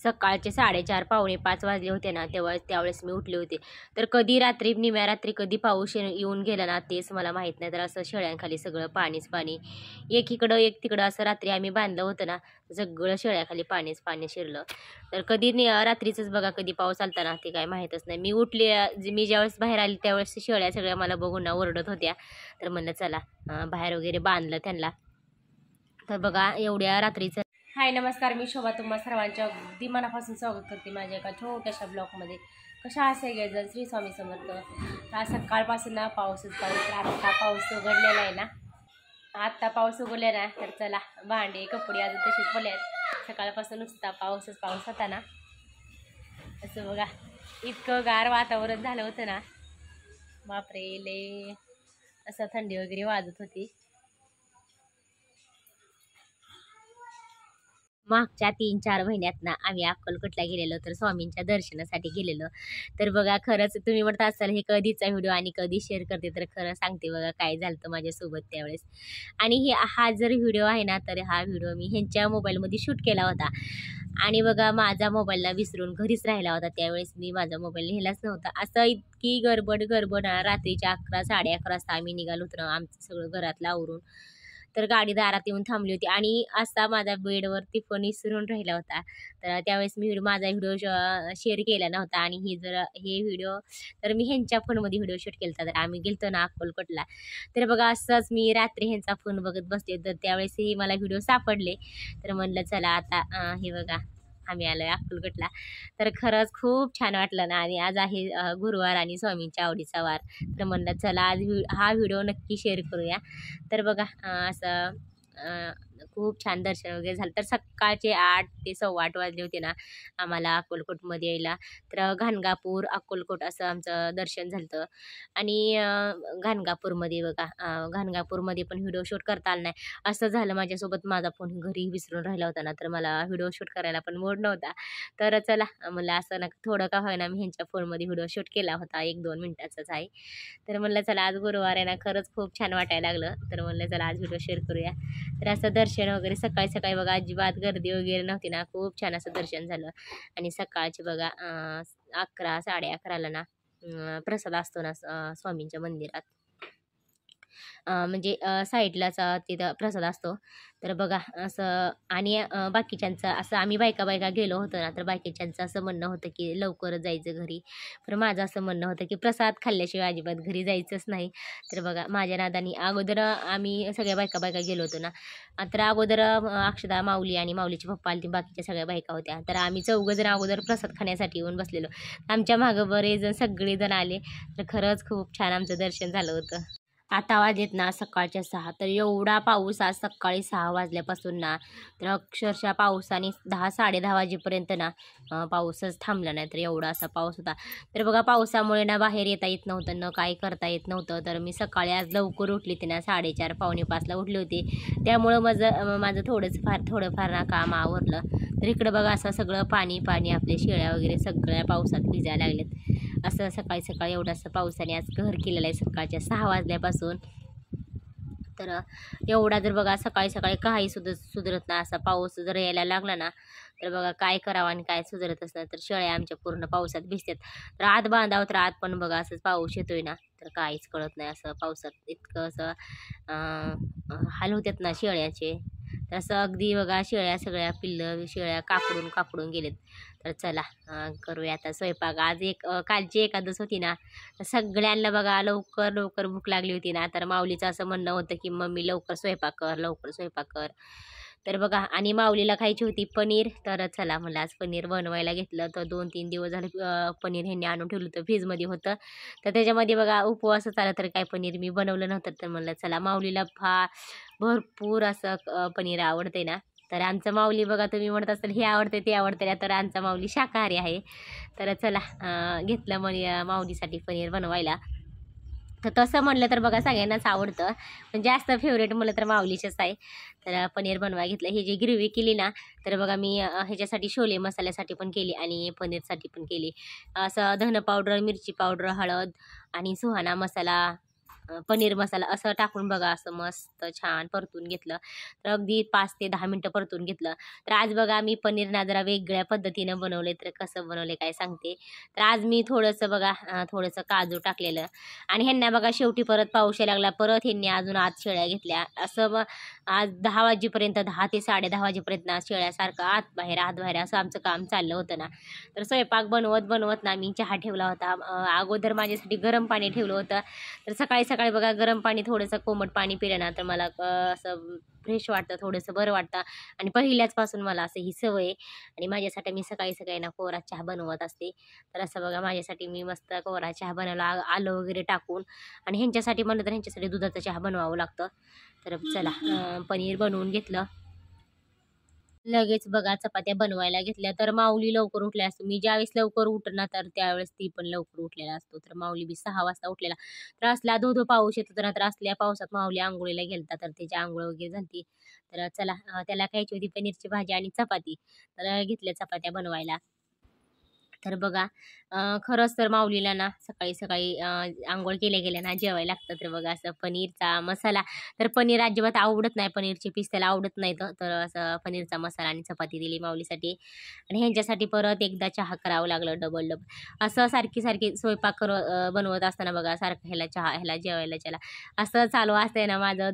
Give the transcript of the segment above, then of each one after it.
सकाळचे 4:30 पावणे 5 वाजले होते ना, त्यावेळेस मी उठले होते. तर कधी रात्री निम्या रात्री कधी पाऊस येऊन गेला ना तेच मला माहीत नाही. तर असं शेळ्यांखाली सगळं पाणीच पाणी, एक इकडं एक तिकडं असं रात्री आम्ही बांधलं होतं ना, सगळं शेळ्याखाली पाणीच पाणी शिरलं. तर कधी रात्रीचंच बघा कधी पाऊस आलता ना ते काय माहीतच नाही. मी ज्यावेळेस बाहेर आली त्यावेळेस शेळ्या सगळ्या मला बघून ना ओरडत होत्या. तर म्हणलं चला बाहेर वगैरे बांधलं त्यांना. तर बघा एवढ्या रात्रीचं. हाय नमस्कार, मी शोभा तुम्हा सर्वांच्या अगदी मनापासून स्वागत करते माझ्या एका छोट्याशा ब्लॉगमध्ये. कशा असेल जर श्री स्वामी समर्थ. आज सकाळपासून ना पाऊसच पाऊस. आत्ता पाऊस उघडलेला आहे ना, आत्ता पाऊस उघडला ना. तर चला भांडे कपडे अजून तसेच पडले आहेत. सकाळपासून नुसता पाऊसच पाऊस होता ना. असं बघा इतकं गार वातावरण झालं होतं ना, बापरे लय असं थंडी वगैरे वाजत होती. मागच्या 3-4 महिन्यात ना आम्ही अक्कलकोटला गेलेलो, तर स्वामींच्या दर्शनासाठी गेलेलो. तर बघा खरंच तुम्ही म्हणता असाल हे कधीचा व्हिडिओ आणि कधी शेअर करते, तर खरं सांगते बघा काय झालं होतं माझ्यासोबत त्यावेळेस. आणि हा जर व्हिडिओ आहे ना, तर हा व्हिडिओ मी ह्यांच्या मोबाईलमध्ये शूट केला होता. आणि बघा माझा मोबाईलला विसरून घरीच राहिला होता. त्यावेळेस मी माझा मोबाईल नेलाच नव्हता. असं इतकी गडबड रात्रीच्या 11-11:30 वाजता आम्ही निघालो होतो ना, आमचं सगळं घरातलं आवरून. तर गाडी दारात येऊन थांबली होती आणि असा माझा बेडवरती फोन विसरून राहिला होता. तर त्यावेळेस मी माझा व्हिडिओ शेअर केला नव्हता. आणि हे व्हिडिओ तर मी ह्यांच्या फोनमध्ये व्हिडिओ शूट केला होता. तर आम्ही गेलतो ना अक्कलकोटला. तर बघा असंच मी रात्री ह्यांचा फोन बघत बसले. तर त्यावेळेसही मला व्हिडिओ सापडले. तर म्हणलं चला आता हे बघा आम्ही आलोय अक्कलकोटला. तर खरंच खूप छान वाटलं ना. आणि आज आहे गुरुवार आणि स्वामींच्या आवडीचा वार. तर म्हणलं चला आज हा व्हिडिओ नक्की शेअर करूया. तर बघा असं खूप छान दर्शन वगैरे झालं. तर सकाळचे 8 ते 8:15 वाजले होते ना आम्हाला अक्कलकोटमध्ये यायला. तर घाणगापूर अक्कलकोट असं आमचं दर्शन झालं. आणि घाणगापूरमध्ये बघा घाणगापूरमध्ये पण व्हिडिओ शूट करता आला नाही. असं झालं माझ्यासोबत, माझा फोन घरी विसरून राहिला होता ना, तर मला व्हिडिओ शूट करायला पण मूड नव्हता. तर चला म्हणलं असं ना थोडं का होईना मी ह्यांच्या फोनमध्ये व्हिडिओ शूट केला होता, 1-2 मिनिटाचाच आहे. तर म्हणलं चला आज गुरुवार आहे ना, खरंच खूप छान वाटायला लागलं. तर म्हणलं चला आज व्हिडिओ शेअर करूया. तर असं दर्शन वगैरे सकाळी बघा अजिबात गर्दी वगैरे नव्हती ना, खूप छान असं दर्शन झालं. आणि सकाळचे बघा 11-11:30ला ना प्रसाद असतो ना स्वामींच्या मंदिरात. म्हणजे साईडलाच तिथं प्रसाद असतो. तर बघा असं. आणि बाकीच्यांचं असं आम्ही बायका गेलो होतो ना, तर बाकीच्यांचं असं म्हणणं होतं की लवकरच जायचं घरी. पण माझं असं म्हणणं होतं की प्रसाद खाल्ल्याशिवाय अजिबात घरी जायचंच नाही. तर बघा माझ्या नादानी अगोदर आम्ही सगळ्या बायका गेलो होतो ना. तर अगोदर अक्षदा, माऊली आणि माऊलीचे पप्पा आणि बाकीच्या सगळ्या बायका होत्या. तर आम्ही 4 जण अगोदर प्रसाद खाण्यासाठी येऊन बसलेलो. आमच्या मागं बरेच जण सगळेजण आले. तर खरंच खूप छान आमचं दर्शन झालं होतं. आता वाजलेत ना सकाळच्या 6. तर एवढा पाऊस आज सकाळी 6 वाजल्यापासून ना, तर अक्षरशः पावसाने 10-10:30 वाजेपर्यंत ना पाऊसच थांबला नाही. तर एवढा असा पाऊस होता. तर बघा पावसामुळे ना बाहेर येता येत नव्हतं, न काही करता येत नव्हतं. तर मी सकाळी आज लवकर उठली होती ना, 4:30 पावणे 5ला उठले होते. त्यामुळं माझं थोडंफार ना काम आवरलं. तर इकडं बघा असं सगळं पाणी आपल्या शेळ्या वगैरे सगळ्या पावसात भिजायला लागलेत. असं सकाळी एवढासा पावसाने आज कहर केलेला आहे सकाळच्या 6 वाजल्यापासून. तर एवढा जर बघा सकाळी काही सुधरत नाही. असा पाऊस जर यायला लागला ना, तर बघा काय करावं आणि काय सुधरतच नाही. तर शेळ्या आमच्या पूर्ण पावसात भिजतात. तर आत बांधावं तर आत पण बघा असंच पाऊस येतोय ना, तर काहीच कळत नाही. असं पावसात इतकं असं हाल होतात ना शेळ्याचे. तर असं अगदी बघा सगळ्या पिल्लं शेळ्या काकडून गेलेत. तर चला करूया आता स्वयंपाक. आज कालची एकादश होती ना, तर सगळ्यांना बघा लवकर भूक लागली होती ना. तर माऊलीचं असं म्हणणं होतं की मम्मी लवकर स्वयंपाक कर. तर बघा आणि माऊलीला खायची होती पनीर. तर चला मला आज पनीर बनवायला घेतलं. तर 2-3 दिवस झाले पनीर ह्यांनी आणून ठेवलं होतं, फ्रीजमध्ये होतं. तर त्याच्यामध्ये बघा उपवासच आला तर काय पनीर मी बनवलं नव्हतं. तर म्हणलं चला माऊलीला भरपूर असं पनीर आवडते ना. तर आमचं माऊली बघा तुम्ही म्हणत असाल हे आवडते ते आवडते, तर आमचा माऊली शाकाहारी आहे. तर चला घेतलं माऊलीसाठी पनीर बनवायला. तर तसं म्हणलं तर बघा सगळ्यांनाच आवडतं, पण जास्त फेवरेट म्हणलं तर माऊलीचंच आहे. तर पनीर बनवायला घेतलं. ही जी ग्रेव्ही केली ना, तर बघा मी ह्याच्यासाठी छोले मसाल्यासाठी पण केली आणि पनीरसाठी पण केली. असं धन पावडर, मिरची पावडर, हळद आणि सुहाणा मसाला, पनीर मसाला असं टाकून बघा असं मस्त छान परतून घेतलं. तर अगदी 5 ते 10 मिनटं परतून घेतलं. तर आज बघा मी पनीर ना जरा वेगळ्या पद्धतीनं बनवले. तर कसं बनवले काय सांगते. तर आज मी थोडंसं बघा थोडंसं काजू टाकलेलं आणि ह्यांना बघा शेवटी परत पाऊस यायला लागला. परत ह्यांनी अजून आज शेळ्या घेतल्या. असं मग आज 10 वाजेपर्यंत 10 ते 10:30 वाजेपर्यंत ना शेळ्यासारखं आत बाहेर असं आमचं काम चाललं होतं ना. तर स्वयंपाक बनवत ना मी चहा ठेवला होता. अगोदर माझ्यासाठी गरम पाणी ठेवलं होतं. तर सकाळी सकाळी बघा गरम पाणी थोडंसं कोमट पाणी पिलं ना तर मला असं फ्रेश वाटतं, थोडंसं बरं वाटतं आणि पहिल्याचपासून मला असं ही सवय आहे. आणि माझ्यासाठी मी सकाळी सकाळी ना कोरा चहा बनवत असते. तर असं बघा माझ्यासाठी मी मस्त कोरा चहा बनवला आलं वगैरे टाकून. आणि ह्यांच्यासाठी म्हणलं तर ह्यांच्यासाठी दुधाचा चहा बनवावं लागतं. तर चला पनीर बनवून घेतलं. लगेच बघा चपात्या बनवायला घेतल्या. तर माऊली लवकर उठल्या असतो. मी ज्यावेळेस लवकर उठना तर त्यावेळेस ती पण लवकर उठलेला असतो. तर माऊली बी 6 वाजता उठलेला. तर असला धो-धो पाऊस येत होता ना, तर असल्या पावसात माऊली अंघोळीला गेलता. तर त्याची अंघोळ वगैरे झाली. तर चला त्याला खायची होती पनीरची भाजी आणि चपाती. तर घेतल्या चपात्या बनवायला. तर बघा खरंच तर माऊलीला ना सकाळी सकाळी अंघोळ केल्या गेल्या ना जेवायला लागतं. तर बघा असं पनीरचा मसाला. तर पनीर अजिबात आवडत नाही, पनीरचे पीस त्याला आवडत नाहीत. तर असं पनीरचा मसाला आणि चपाती दिली माऊलीसाठी. आणि ह्यांच्यासाठी परत एकदा चहा करावं लागलं डबल. असं सारखी सारखी स्वयंपाक बनवत असताना बघा सारखं ह्याला चहा, ह्याला जेवायला चला, असं चालू असतंय ना माझं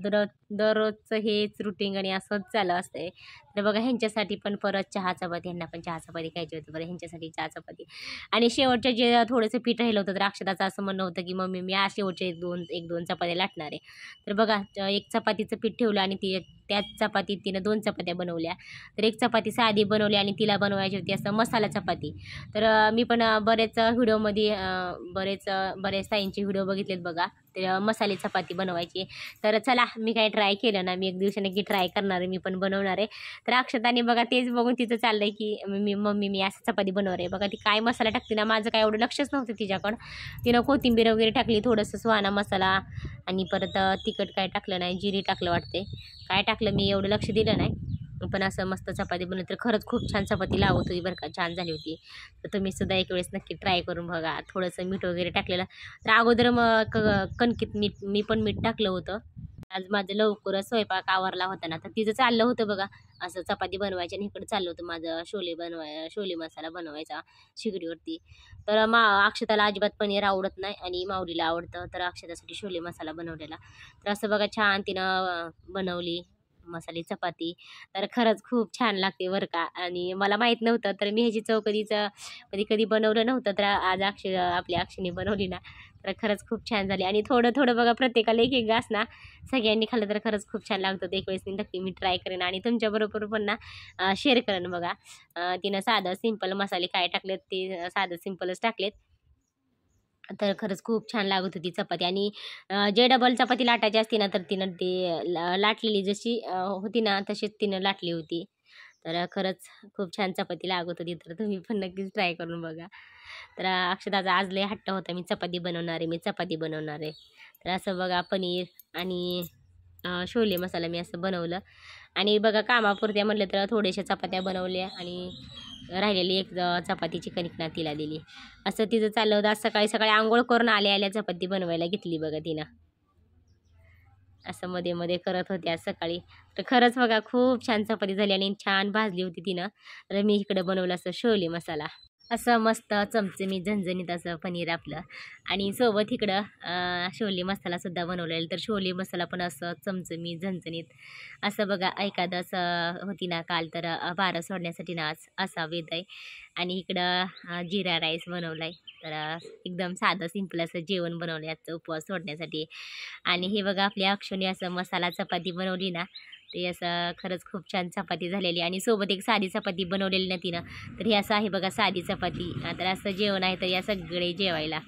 दररोजचं हेच रुटीन आणि असंच चालू असतंय. तर बघा ह्यांच्यासाठी पण परत चहा चपाती, ह्यांना पण चहा चपाती खायची होती. बरं ह्यांच्यासाठी चहा चपाती आणि शेवटचं जे थोडंसं पीठ राहिलं होतं. तर अक्षताचं असं म्हणणं होतं की मम्मी मी आज शेवटचे 1-2 चपात्या लाटणार आहे. तर बघा एक चपातीचं पीठ ठेवलं आणि त्याच चपातीत तिनं 2 चपात्या बनवल्या. तर एक चपाती साधी बनवली आणि तिला बनवायची होती असं मसाला चपाती. तर मी पण बरेच व्हिडिओमध्ये बरेच ताईंचे व्हिडिओ बघितलेत बघा. ते मसाले चपाती बनवायची. तर चला मी काही ट्राय केलं ना, मी एक दिवशी नक्की ट्राय करणार आहे, मी पण बनवणार आहे. तर अक्षताने बघा तेच बघून तिचं चाललंय की मम्मी मी असं चपाती बनवणार आहे. बघा ती काय मसाला टाकते ना, माझं काय एवढं लक्षच नव्हतं तिच्याकडं. तिनं कोथिंबीर वगैरे टाकली, थोडंसं सुहाणा मसाला आणि परत तिखट काय टाकलं नाही, जिरे टाकलं वाटते. काय टाकलं मी एवढं लक्ष दिलं नाही. पण असं मस्त चपाती बनवली. तर खरंच खूप छान चपाती लागत होती बरं का, छान झाली होती. तर तुम्ही सुद्धा एक वेळेस नक्की ट्राय करून बघा. थोडंसं मीठ वगैरे टाकलेलं. तर अगोदर मग कणकीत मी पण मीठ टाकलं होतं. आज माझं लवकरच स्वयंपाक आवरला होता ना, तर तिचं चाललं होतं बघा असं चपाती बनवायची आणि इकडे चाललं होतं माझं छोले मसाला बनवायचा शिगडीवरती. तर अक्षताला अजिबात पनीर आवडत नाही आणि माऊलीला आवडतं. तर अक्षतासाठी छोले मसाला बनवलेला. तर असं बघा छान तिनं बनवली मसाली चपाती. तर खरंच खूप छान लागते बरं का आणि मला माहीत नव्हतं. तर मी ह्याची चव कधी बनवलं नव्हतं. तर आज आपल्या अक्षीने बनवली ना, तर खरंच खूप छान झाली आणि थोडं थोडं बघा प्रत्येकाला एक एक घास ना सगळ्यांनी खाल्लं तर खरंच खूप छान लागतं. एक वेळेस नक्की मी ट्राय करेन आणि तुमच्याबरोबर पण ना शेअर करेन बघा. तिनं साधं सिंपल मसाले काय टाकलेत ते साधं सिंपलच टाकलेत. तर खरंच खूप छान लागत होती चपाती आणि जे डबल चपाती लाटायची असते ना, तर तिनं ते लाटलेली जशी होती ना, तशीच तिनं लाटली होती. तर खरंच खूप छान चपाती लागत होती. तर तुम्ही पण नक्कीच ट्राय करून बघा. तर अक्षताचा आज लय हट्ट होता, मी चपाती बनवणार आहे, मी चपाती बनवणार आहे. तर असं बघा पनीर आणि छोले मसाला मी असं बनवलं आणि बघा कामापुरत्या म्हटलं तर थोड्याशा चपात्या बनवल्या आणि राहिलेली एक चपातीची कणिक ना तिला दिली. असं तिचं चाललं होतं. आज सकाळी सकाळी अंघोळ करून आल्या चपाती बनवायला घेतली बघा तिनं. असं मध्ये मध्ये करत होते आज सकाळी. तर खरंच बघा खूप छान चपाती झाली आणि छान भाजली होती तिनं. तर मी इकडे बनवलं असं छोले मसाला. असं मस्त चमचमीत झणझणीत असं पनीर आपलं आणि सोबत इकडं छोले मसालासुद्धा बनवलेला. तर छोले मसाला पण असं चमचमीत झणझणीत असं बघा एकादस होती ना काल, तर बारं सोडण्यासाठी ना आज असा बेत आहे. आणि इकडं जिरा राईस बनवला आहे. तर एकदम साधं सिंपल असं जेवण बनवलं आजचं उपवास सोडण्यासाठी. आणि हे बघा आपल्या अक्षूने असं मसाला चपाती बनवली ना, ते असं खरंच खूप छान चपाती झालेली आणि सोबत एक साधी चपाती बनवलेली ना तिनं. तर हे असं आहे बघा साधी चपाती. तर असं जेवण आहे तर या सगळे जेवायला.